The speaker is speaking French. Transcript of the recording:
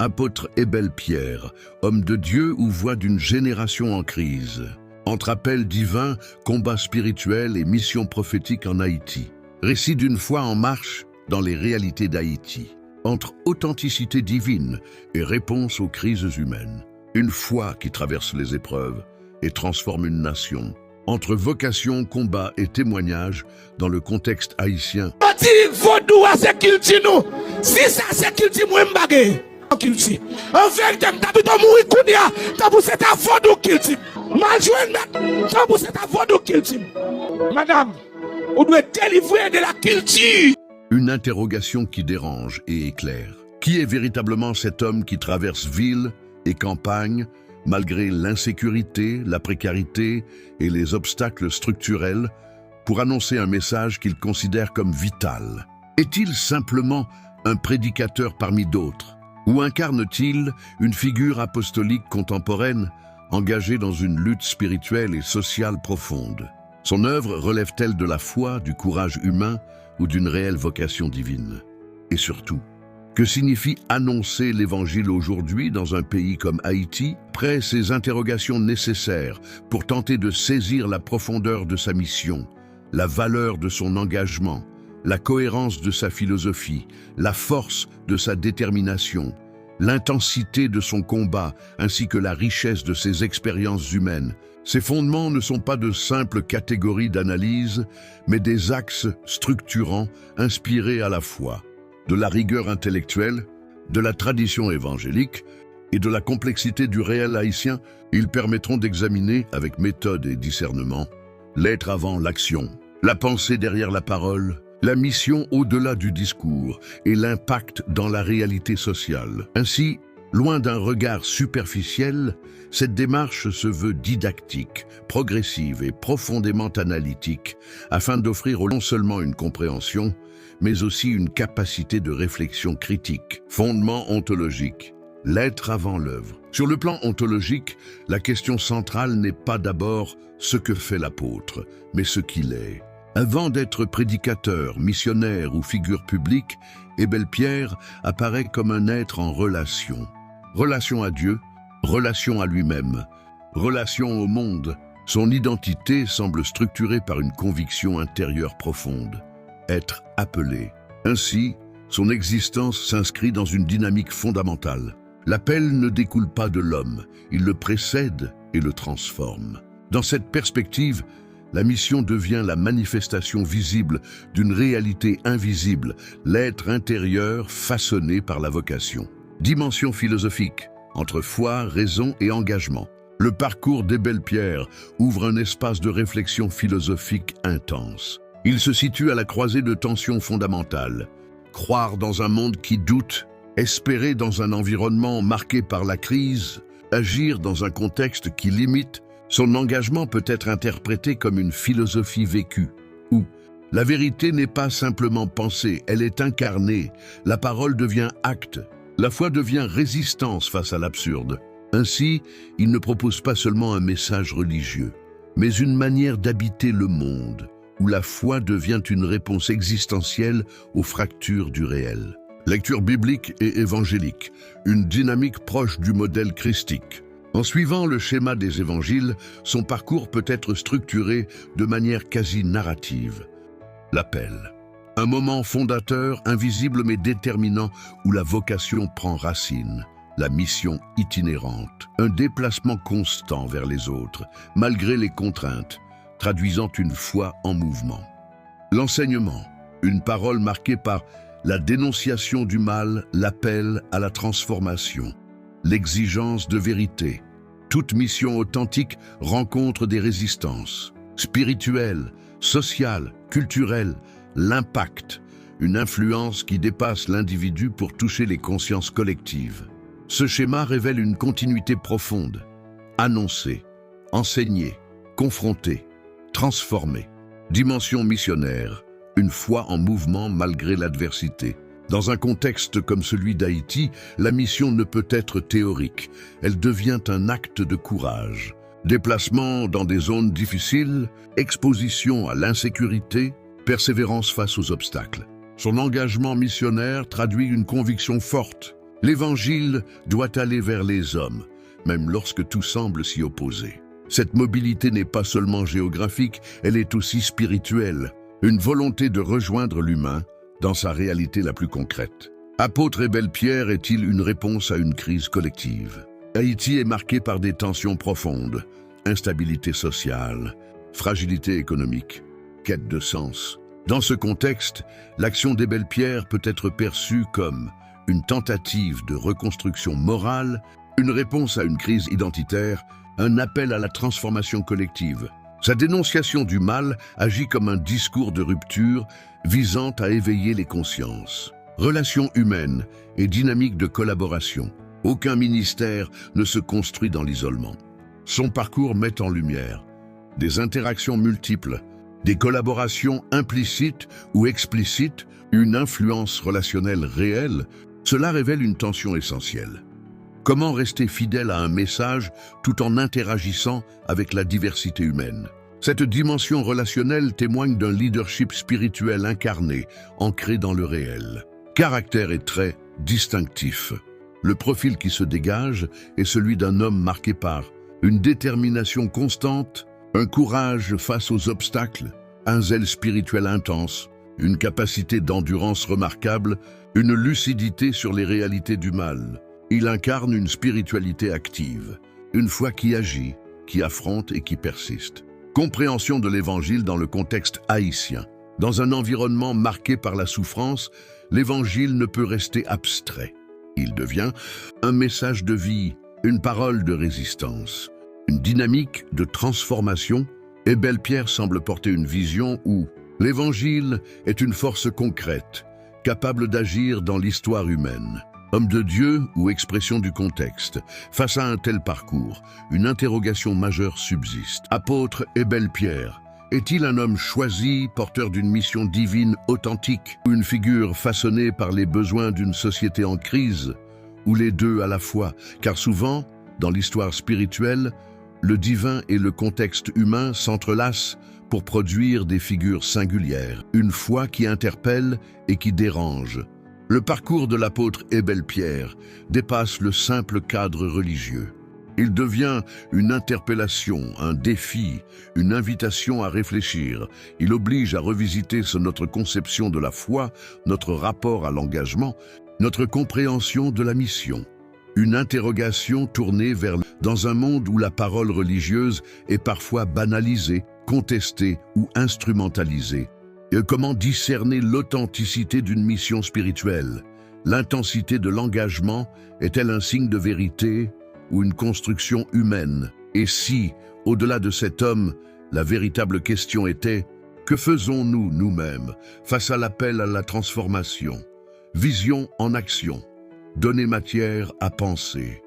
Apôtre Ebel Pierre, homme de Dieu ou voix d'une génération en crise. Entre appel divin, combat spirituel et mission prophétique en Haïti. Récit d'une foi en marche dans les réalités d'Haïti. Entre authenticité divine et réponse aux crises humaines. Une foi qui traverse les épreuves et transforme une nation. Entre vocation, combat et témoignage dans le contexte haïtien. Si ça c'est qu'il dit moi m'bagé qu'il dit en vérité m'habite mourir kounia tabou c'est à vodou qu'il dit mal joué tabou c'est à vodou qu'il dit madame on doit délivrer de la culture. Une interrogation qui dérange et éclaire. Qui est véritablement cet homme qui traverse ville et campagne malgré l'insécurité, la précarité et les obstacles structurels pour annoncer un message qu'il considère comme vital? Est-il simplement un prédicateur parmi d'autres? Ou incarne-t-il une figure apostolique contemporaine engagée dans une lutte spirituelle et sociale profonde? Son œuvre relève-t-elle de la foi, du courage humain ou d'une réelle vocation divine? Et surtout, que signifie annoncer l'Évangile aujourd'hui dans un pays comme Haïti? Après ces interrogations nécessaires pour tenter de saisir la profondeur de sa mission, la valeur de son engagement, la cohérence de sa philosophie, la force de sa détermination, l'intensité de son combat ainsi que la richesse de ses expériences humaines. Ces fondements ne sont pas de simples catégories d'analyse, mais des axes structurants inspirés à la fois de la rigueur intellectuelle, de la tradition évangélique et de la complexité du réel haïtien. Ils permettront d'examiner avec méthode et discernement l'être avant l'action, la pensée derrière la parole, la mission au-delà du discours et l'impact dans la réalité sociale. Ainsi, loin d'un regard superficiel, cette démarche se veut didactique, progressive et profondément analytique, afin d'offrir non seulement une compréhension, mais aussi une capacité de réflexion critique. Fondement ontologique, l'être avant l'œuvre. Sur le plan ontologique, la question centrale n'est pas d'abord ce que fait l'apôtre, mais ce qu'il est. Avant d'être prédicateur, missionnaire ou figure publique, Ebel Pierre apparaît comme un être en relation. Relation à Dieu, relation à lui-même, relation au monde. Son identité semble structurée par une conviction intérieure profonde. Être appelé. Ainsi, son existence s'inscrit dans une dynamique fondamentale. L'appel ne découle pas de l'homme, il le précède et le transforme. Dans cette perspective, la mission devient la manifestation visible d'une réalité invisible, l'être intérieur façonné par la vocation. Dimension philosophique, entre foi, raison et engagement. Le parcours d'Ebel Pierre ouvre un espace de réflexion philosophique intense. Il se situe à la croisée de tensions fondamentales. Croire dans un monde qui doute, espérer dans un environnement marqué par la crise, agir dans un contexte qui limite. Son engagement peut être interprété comme une philosophie vécue, où la vérité n'est pas simplement pensée, elle est incarnée, la parole devient acte, la foi devient résistance face à l'absurde. Ainsi, il ne propose pas seulement un message religieux, mais une manière d'habiter le monde, où la foi devient une réponse existentielle aux fractures du réel. Lecture biblique et évangélique, une dynamique proche du modèle christique. En suivant le schéma des évangiles, son parcours peut être structuré de manière quasi narrative. L'appel. Un moment fondateur, invisible mais déterminant, où la vocation prend racine. La mission itinérante. Un déplacement constant vers les autres, malgré les contraintes, traduisant une foi en mouvement. L'enseignement. Une parole marquée par la dénonciation du mal, l'appel à la transformation. L'exigence de vérité. Toute mission authentique rencontre des résistances. Spirituelles, sociales, culturelles, l'impact. Une influence qui dépasse l'individu pour toucher les consciences collectives. Ce schéma révèle une continuité profonde. Annoncer, enseigner, confronter, transformer. Dimension missionnaire. Une foi en mouvement malgré l'adversité. Dans un contexte comme celui d'Haïti, la mission ne peut être théorique. Elle devient un acte de courage. Déplacement dans des zones difficiles, exposition à l'insécurité, persévérance face aux obstacles. Son engagement missionnaire traduit une conviction forte. L'Évangile doit aller vers les hommes, même lorsque tout semble s'y opposer. Cette mobilité n'est pas seulement géographique, elle est aussi spirituelle, une volonté de rejoindre l'humain dans sa réalité la plus concrète. Apôtre et Belle Pierre est-il une réponse à une crise collective? Haïti est marqué par des tensions profondes, instabilité sociale, fragilité économique, quête de sens. Dans ce contexte, l'action des Belle Pierre peut être perçue comme une tentative de reconstruction morale, une réponse à une crise identitaire, un appel à la transformation collective. Sa dénonciation du mal agit comme un discours de rupture visant à éveiller les consciences. Relations humaines et dynamique de collaboration. Aucun ministère ne se construit dans l'isolement. Son parcours met en lumière des interactions multiples, des collaborations implicites ou explicites, une influence relationnelle réelle. Cela révèle une tension essentielle. Comment rester fidèle à un message tout en interagissant avec la diversité humaine? Cette dimension relationnelle témoigne d'un leadership spirituel incarné, ancré dans le réel. Caractère et traits distinctifs. Le profil qui se dégage est celui d'un homme marqué par une détermination constante, un courage face aux obstacles, un zèle spirituel intense, une capacité d'endurance remarquable, une lucidité sur les réalités du mal. Il incarne une spiritualité active, une foi qui agit, qui affronte et qui persiste. Compréhension de l'Évangile dans le contexte haïtien. Dans un environnement marqué par la souffrance, l'Évangile ne peut rester abstrait. Il devient un message de vie, une parole de résistance, une dynamique de transformation, et Belle Pierre semble porter une vision où l'Évangile est une force concrète, capable d'agir dans l'histoire humaine. Homme de Dieu ou expression du contexte, face à un tel parcours, une interrogation majeure subsiste. Apôtre et Belle Pierre, est-il un homme choisi, porteur d'une mission divine authentique, ou une figure façonnée par les besoins d'une société en crise, ou les deux à la fois? Car souvent, dans l'histoire spirituelle, le divin et le contexte humain s'entrelacent pour produire des figures singulières, une foi qui interpelle et qui dérange. Le parcours de l'apôtre et Belle Pierre dépasse le simple cadre religieux. Il devient une interpellation, un défi, une invitation à réfléchir. Il oblige à revisiter notre conception de la foi, notre rapport à l'engagement, notre compréhension de la mission. Une interrogation tournée dans un monde où la parole religieuse est parfois banalisée, contestée ou instrumentalisée. Comment discerner l'authenticité d'une mission spirituelle? L'intensité de l'engagement est-elle un signe de vérité ou une construction humaine? Et si, au-delà de cet homme, la véritable question était « Que faisons-nous nous-mêmes face à l'appel à la transformation ?» Vision en action. Donner matière à penser.